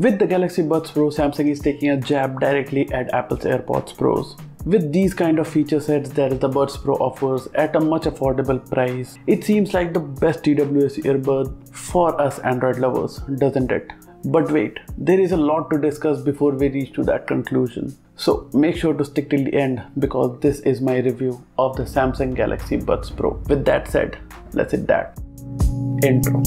With the Galaxy Buds Pro, Samsung is taking a jab directly at Apple's Airpods Pros. With these kind of feature sets that the Buds Pro offers at a much affordable price, it seems like the best TWS earbud for us Android lovers, doesn't it? But wait, there is a lot to discuss before we reach to that conclusion. So make sure to stick till the end because this is my review of the Samsung Galaxy Buds Pro. With that said, let's hit that intro.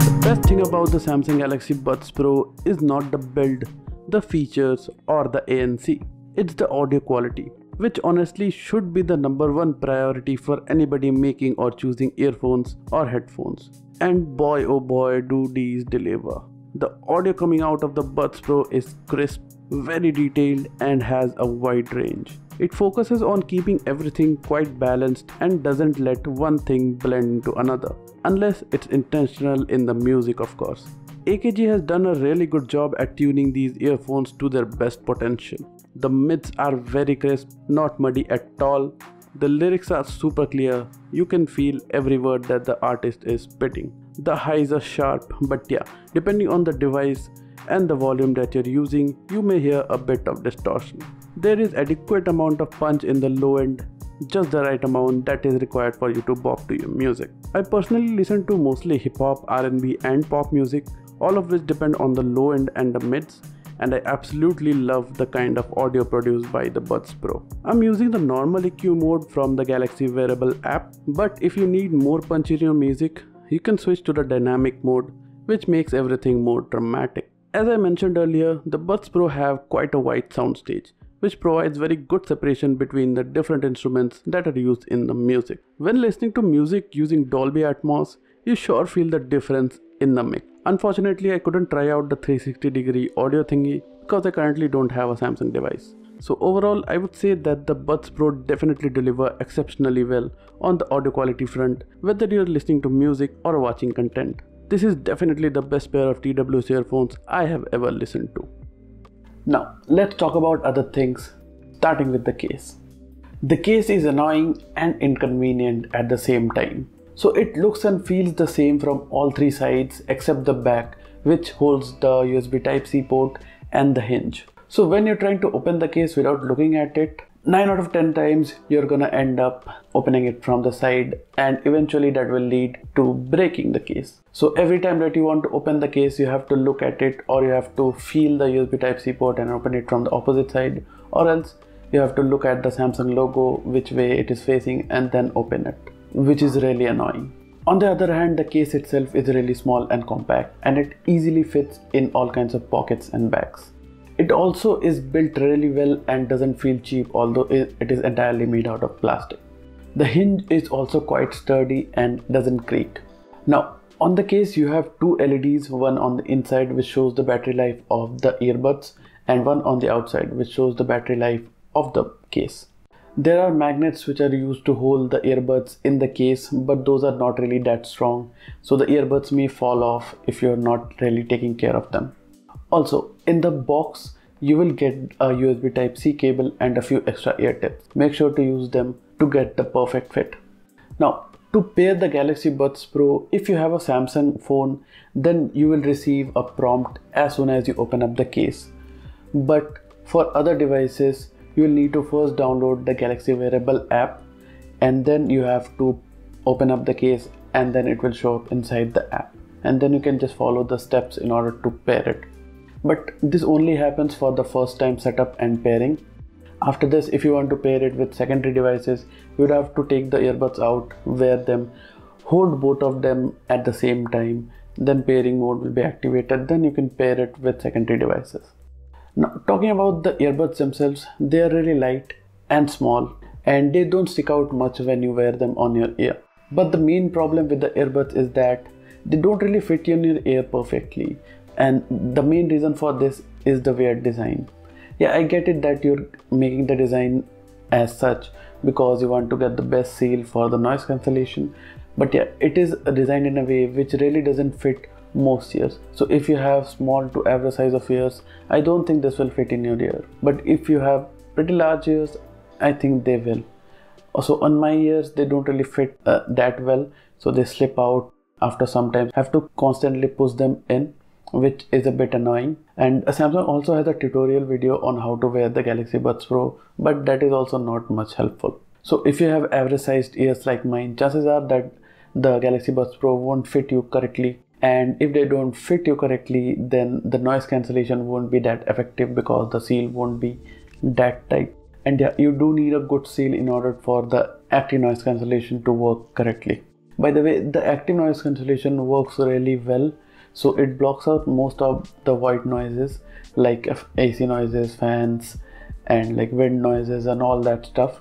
The best thing about the Samsung Galaxy Buds Pro is not the build, the features or the ANC. It's the audio quality, which honestly should be the #1 priority for anybody making or choosing earphones or headphones. And boy oh boy do these deliver. The audio coming out of the Buds Pro is crisp, very detailed and has a wide range. It focuses on keeping everything quite balanced and doesn't let one thing blend into another, unless it's intentional in the music of course. AKG has done a really good job at tuning these earphones to their best potential. The mids are very crisp, not muddy at all. The lyrics are super clear, you can feel every word that the artist is spitting. The highs are sharp, but yeah, depending on the device and the volume that you're using, you may hear a bit of distortion. There is adequate amount of punch in the low end, just the right amount that is required for you to bop to your music. I personally listen to mostly hip hop, R&B and pop music, all of which depend on the low end and the mids, and I absolutely love the kind of audio produced by the Buds Pro. I'm using the normal EQ mode from the Galaxy Wearable app, but if you need more punch in your music, you can switch to the dynamic mode, which makes everything more dramatic. As I mentioned earlier, the Buds Pro have quite a wide soundstage, which provides very good separation between the different instruments that are used in the music. When listening to music using Dolby Atmos, you sure feel the difference in the mix. Unfortunately, I couldn't try out the 360-degree audio thingy because I currently don't have a Samsung device. So overall, I would say that the Buds Pro definitely deliver exceptionally well on the audio quality front, whether you're listening to music or watching content. This is definitely the best pair of TWS earphones I have ever listened to. Now, let's talk about other things, starting with the case. The case is annoying and inconvenient at the same time. So it looks and feels the same from all three sides except the back, which holds the USB Type-C port and the hinge. So when you're trying to open the case without looking at it, 9 out of 10 times you're gonna end up opening it from the side, and eventually that will lead to breaking the case. So every time that you want to open the case, you have to look at it, or you have to feel the USB Type-C port and open it from the opposite side, or else you have to look at the Samsung logo, which way it is facing, and then open it, which is really annoying. On the other hand, the case itself is really small and compact, and it easily fits in all kinds of pockets and bags. It also is built really well and doesn't feel cheap, although it is entirely made out of plastic. The hinge is also quite sturdy and doesn't creak. Now, on the case you have two LEDs, one on the inside which shows the battery life of the earbuds, and one on the outside which shows the battery life of the case. There are magnets which are used to hold the earbuds in the case, but those are not really that strong, so the earbuds may fall off if you're not really taking care of them. Also, in the box, you will get a USB Type-C cable and a few extra ear tips. Make sure to use them to get the perfect fit. Now, to pair the Galaxy Buds Pro, if you have a Samsung phone, then you will receive a prompt as soon as you open up the case. But for other devices, you will need to first download the Galaxy Wearable app, and then you have to open up the case, and then it will show up inside the app. And then you can just follow the steps in order to pair it. But this only happens for the first time setup and pairing. After this, if you want to pair it with secondary devices, you would have to take the earbuds out, wear them, hold both of them at the same time, then pairing mode will be activated, then you can pair it with secondary devices. Now, talking about the earbuds themselves, they are really light and small, and they don't stick out much when you wear them on your ear. But the main problem with the earbuds is that they don't really fit in your ear perfectly. And the main reason for this is the weird design. Yeah, I get it that you're making the design as such because you want to get the best seal for the noise cancellation, but yeah, it is designed in a way which really doesn't fit most ears. So if you have small to average size of ears, I don't think this will fit in your ear. But if you have pretty large ears, I think they will. Also on my ears they don't really fit that well, so they slip out after some time. Have to constantly push them in, which is a bit annoying. And Samsung also has a tutorial video on how to wear the Galaxy Buds Pro, but that is also not much helpful. So if you have average sized ears like mine, chances are that the Galaxy Buds Pro won't fit you correctly. And if they don't fit you correctly, then the noise cancellation won't be that effective because the seal won't be that tight. And yeah, you do need a good seal in order for the active noise cancellation to work correctly. By the way, the active noise cancellation works really well. So it blocks out most of the white noises like AC noises, fans, and like wind noises and all that stuff.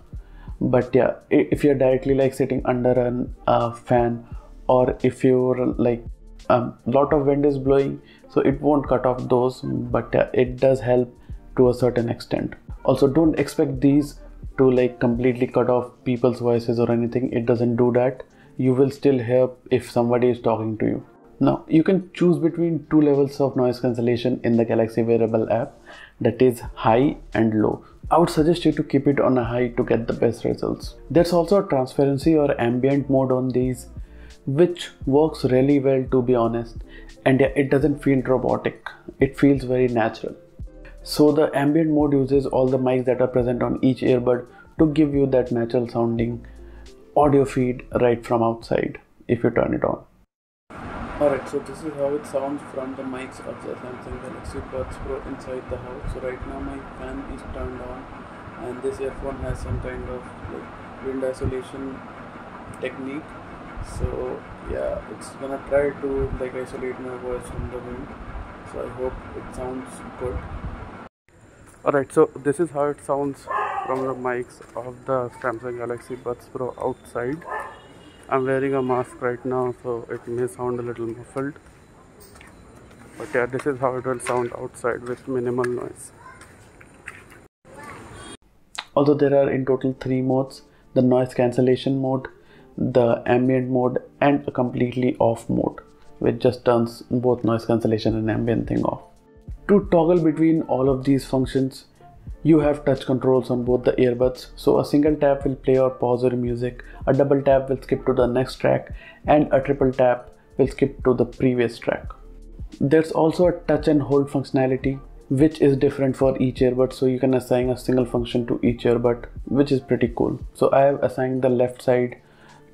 But yeah, if you're directly like sitting under a fan, or if you're like a lot of wind is blowing, so it won't cut off those, but it does help to a certain extent. Also, don't expect these to like completely cut off people's voices or anything. It doesn't do that. You will still hear if somebody is talking to you. Now you can choose between two levels of noise cancellation in the Galaxy Wearable app, that is high and low. I would suggest you to keep it on a high to get the best results. There's also a transparency or ambient mode on these, which works really well, to be honest. And yeah, it doesn't feel robotic. It feels very natural. So the ambient mode uses all the mics that are present on each earbud to give you that natural sounding audio feed right from outside if you turn it on. Alright, so this is how it sounds from the mics of the Samsung Galaxy Buds Pro inside the house. So right now my fan is turned on and this earphone has some kind of like wind isolation technique. So yeah, it's gonna try to like isolate my voice from the wind. So I hope it sounds good. Alright, so this is how it sounds from the mics of the Samsung Galaxy Buds Pro outside. I'm wearing a mask right now, so it may sound a little muffled. But yeah, this is how it will sound outside with minimal noise. Also, there are in total 3 modes: the noise cancellation mode, the ambient mode, and a completely off mode, which just turns both noise cancellation and ambient thing off. To toggle between all of these functions, you have touch controls on both the earbuds. So a single tap will play or pause your music, a double tap will skip to the next track, and a triple tap will skip to the previous track. There's also a touch and hold functionality, which is different for each earbud, so you can assign a single function to each earbud, which is pretty cool. So I have assigned the left side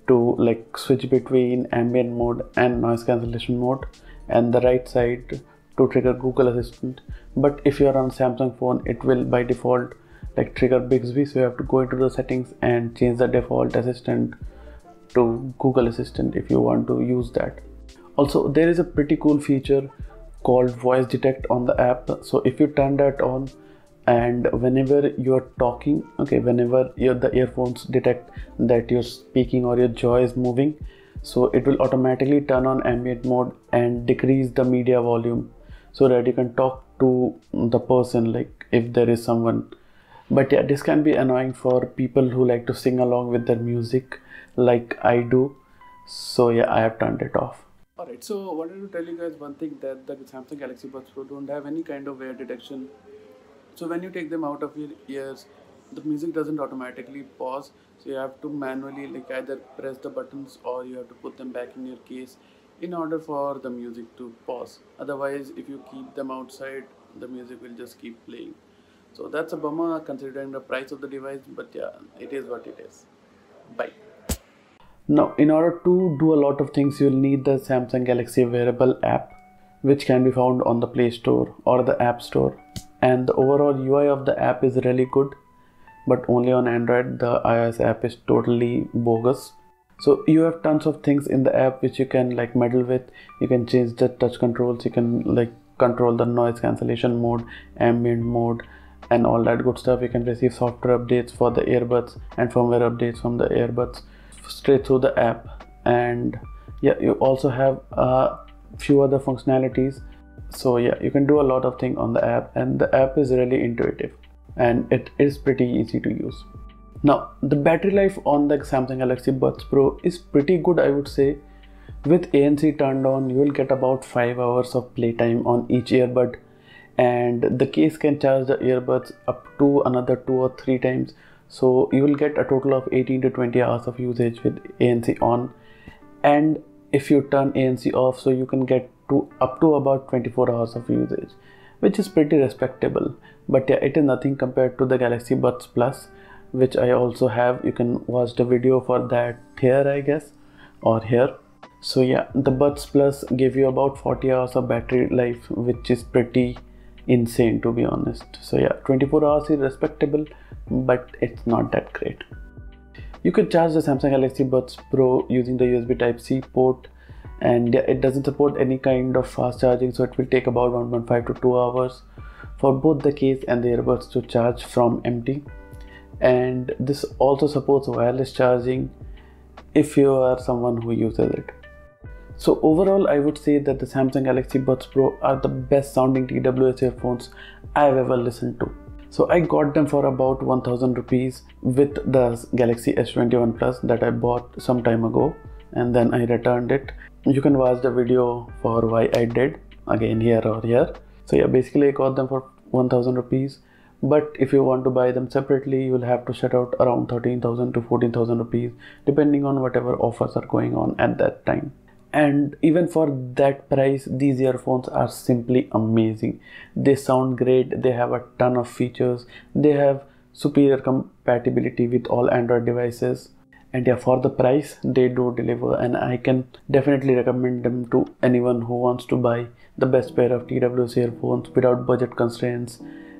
to like switch between ambient mode and noise cancellation mode, and the right side to trigger Google Assistant. But if you are on Samsung phone, it will by default like trigger Bixby, so you have to go into the settings and change the default assistant to Google Assistant if you want to use that. Also, there is a pretty cool feature called voice detect on the app. So if you turn that on, and whenever you're talking, whenever the earphones detect that you're speaking or your jaw is moving, so it will automatically turn on ambient mode and decrease the media volume so that you can talk to the person, like if there is someone. But yeah, this can be annoying for people who like to sing along with their music like I do. So yeah, I have turned it off. Alright, so I wanted to tell you guys one thing, that the Samsung Galaxy Buds Pro don't have any kind of wear detection. So when you take them out of your ears, the music doesn't automatically pause. So you have to manually like either press the buttons or you have to put them back in your case in order for the music to pause. Otherwise, if you keep them outside, the music will just keep playing. So that's a bummer considering the price of the device, but yeah, it is what it is. Bye. Now, in order to do a lot of things, you'll need the Samsung Galaxy Wearable app, which can be found on the Play Store or the App Store. And the overall UI of the app is really good, but only on Android. The iOS app is totally bogus. So you have tons of things in the app which you can like meddle with. You can change the touch controls, you can like control the noise cancellation mode, ambient mode, and all that good stuff. You can receive software updates for the earbuds and firmware updates from the earbuds straight through the app. And yeah, you also have a few other functionalities. So yeah, you can do a lot of things on the app, and the app is really intuitive and it is pretty easy to use. Now, the battery life on the Samsung Galaxy Buds Pro is pretty good, I would say. With ANC turned on, you will get about 5 hours of playtime on each earbud, and the case can charge the earbuds up to another 2 or 3 times. So you will get a total of 18 to 20 hours of usage with ANC on, and if you turn ANC off, so you can get to up to about 24 hours of usage, which is pretty respectable. But yeah, it is nothing compared to the Galaxy Buds Plus, which I also have. You can watch the video for that here, I guess, or here. So yeah, the Buds Plus give you about 40 hours of battery life, which is pretty insane, to be honest. So yeah, 24 hours is respectable, but it's not that great. You can charge the Samsung Galaxy Buds Pro using the USB Type-C port, and yeah, it doesn't support any kind of fast charging, so it will take about 1.5 to 2 hours for both the case and the earbuds to charge from empty. And this also supports wireless charging if you are someone who uses it. So overall, I would say that the Samsung Galaxy Buds Pro are the best sounding TWS earphones I've ever listened to. So I got them for about 1000 rupees with the Galaxy S21 Plus that I bought some time ago, and then I returned it. You can watch the video for why I did, again here or here. So yeah, basically I got them for 1000 rupees. But if you want to buy them separately, you will have to shell out around 13,000 to 14,000 rupees depending on whatever offers are going on at that time. And even for that price, these earphones are simply amazing. They sound great, they have a ton of features, they have superior compatibility with all Android devices, and yeah, for the price they do deliver, and I can definitely recommend them to anyone who wants to buy the best pair of TWS earphones without budget constraints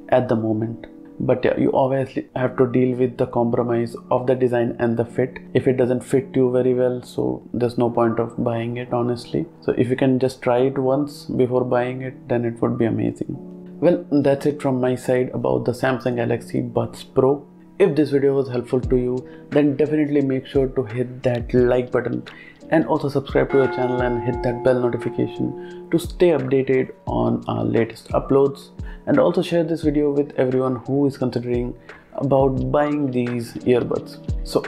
at the moment. But yeah, you obviously have to deal with the compromise of the design and the fit. If it doesn't fit you very well, so there's no point of buying it, honestly. So if you can just try it once before buying it, then it would be amazing. Well, that's it from my side about the Samsung Galaxy Buds Pro. If this video was helpful to you, then definitely make sure to hit that like button and also subscribe to the channel and hit that bell notification to stay updated on our latest uploads. And also share this video with everyone who is considering about buying these earbuds. So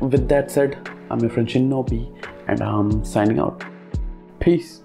with that said, I'm your friend Shinobi and I'm signing out. Peace.